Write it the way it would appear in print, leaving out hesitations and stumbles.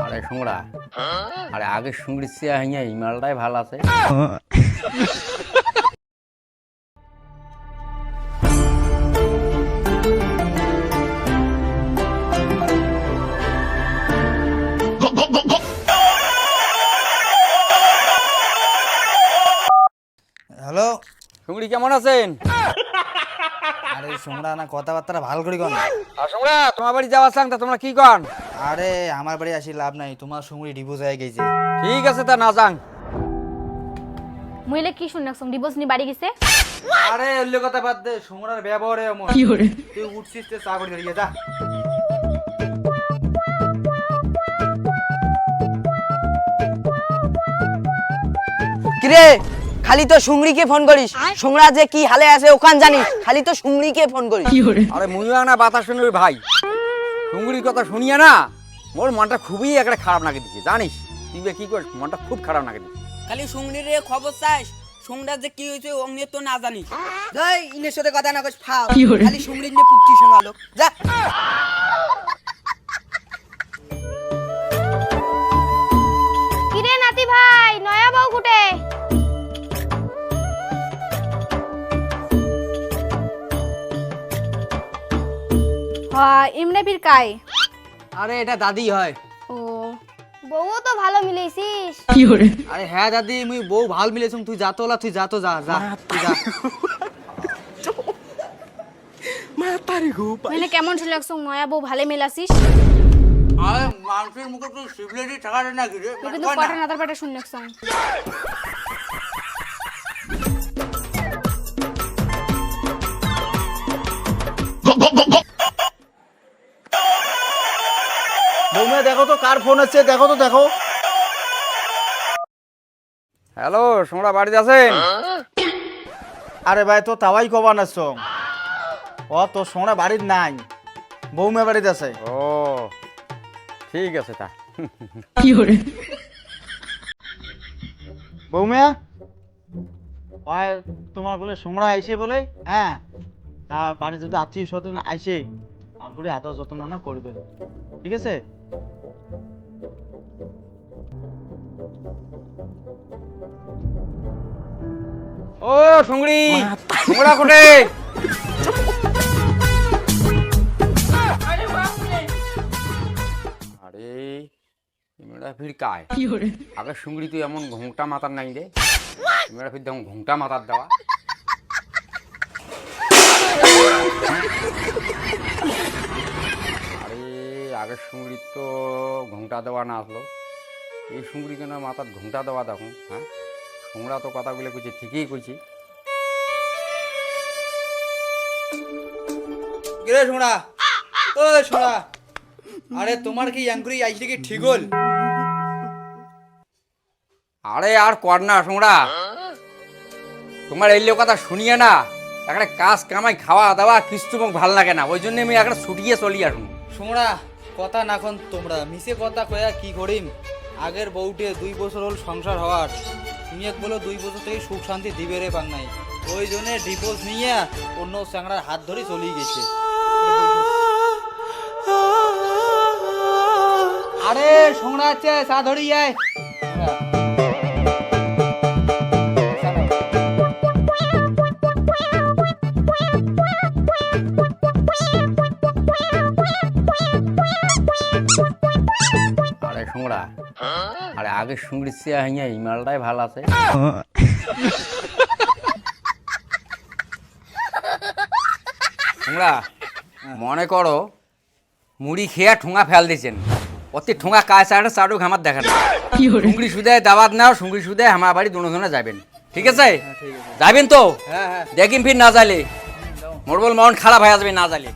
আরে শুংড়া, আরে আগে শুংড়ি চেয়ে হাইয়া এই মালটাই ভালো আছে। হ্যালো, শুংড়ি কেমন আছেন? আরে সোমরা না কথাবার্তা ভালো করি কন। আর শুংড়া তোমার বাড়ি যাওয়ার চাং তা তোমরা কি কন? আরে আমার বাড়ি আসি লাভ নাই, তোমার সুমরি ডিভোর্স হয়ে গেছে। ঠিক আছে তা না যাং। মহিলা কি শুনলাম ডিভোর্স নি বাড়ি গেছে। আরে অন্য কথা বাদ দে, সোমরার ব্যবহারে এমন। তুই উঠছিস তে চা করে দিয়ে যা। কিরে খালি তো সুংড়িকে ফোন করিস, সোংরা যে কি হালে আছে ওখান জানিস, খালি তো সুংড়িকে ফোন করিস। আরে মুইও না বাতাস শুনি ভাই, শুংড়ির কথা শুনিয়া না মোর মনটা খুবই একটা খারাপ লাগে দিচ্ছে জানিস। তুই কি করিস, মনটা খুব খারাপ লাগে দিচ্ছে। খালি সুংড়ির খবর চাস, সোংরা যে কি হয়েছে অমনি তো না জানিস। যাই ইনের সাথে কথা না কইস ফাও, খালি সুংড়ির নিয়ে পুকটি শোনালো যা। কিরে নাতি ভাই নয়া বউ কুটে? হ্যাঁ ইমনে ফির কাই? আরে এটা দাদি হয়। ও বউও তো ভালো মিলেছিস। আরে হ্যাঁ দাদি, মুই বউ ভাল মিলেছুম। তুই যা তো ওলা, তুই যা তো যা যা তুই যা। মানে কেমন লাগছ নয়া বউ ভালো মিলাছিস? আরে মানুষের মুখে তুই সিভিলিটি টাকাটা না গিরে তুই কিন্তু পাটা নাতার পাটা শুন লাগছ। বৌমা দেখো তো কার ফোন আছে, দেখো তো দেখো। হ্যালো শুংড়া বাড়িতে আছেন? আরে ভাই তো তাওয়াই কবা নাছ। ও তো সোমরা বাড়ির নাই, বৌমা বাড়িতে আছে। ও ঠিক আছে তা। বৌমা ওই তোমার বলে সোমরা আইসে বলে, হ্যাঁ তা বাড়ি যদি আত্মীয় স্বজন আইসে তারপরে এত যত্ন না করবে, ঠিক আছে? ও শুংড়ি, শুংড়া কোটে? আরে মেয়েটা ফির কায়? আগে শুংড়ি তুই এমন ঘুংটা মাতার নাই রে, মেয়েটা ফির তেমন ঘুংটা মাতার দেওয়া। আরে আগের শুংড়ি তো ঘুংটা দেওয়া না আসলো, এই শুংড়ি কেন মাথার ঘুংটা দেওয়া দেখো। হ্যাঁ শুংড়া তো কথাগুলো কইছে ঠিকই কইছি। কিরে সোমরা, ও সোমরা, আরে তোমার কি ইয়াংকুরি আইসে কি ঠিক হল? আরে আর কর না শুংড়া, তোমার এই কথা শুনিয়ে না একটা কাজ কামাই খাওয়া দাওয়া কিছু মোক ভাল লাগে না, ওই জন্য আমি একটা ছুটিয়ে চলি আসুন। সোমরা কথা না এখন তোমরা মিশে কথা কয়া কি করিম? আগের বউটে 2 বছর হল সংসার হওয়ার, তুমি এক বলো 2 বছর থেকে সুখ শান্তি দিবে রে পাং নাই, ওই জন্য ডিভোর্স নিয়ে অন্য স্যাংরার হাত ধরে চলে গেছে। আরে সোমরা আছে চা ধরি আয়। আরে শুংড়া, আরে আগে শুংড়ি চেয়ে হাইয়া এই মালটাই ভাল আছে। শুংড়া মনে করো মুড়ি খেয়ে ঠোঙা ফেল দিয়েছেন, অতি ঠোঙা কায় সাইডে চাটু ঘামার দেখেন। শুংড়ি সুদে দাবাত নাও, শুংড়ি সুদে আমার বাড়ি দুজনে যাবেন, ঠিক আছে? যাবেন তো? হ্যাঁ হ্যাঁ দেখিন ফির না যাইলে মোর বল মন খারাপ হয়ে আসবে না যাইলে।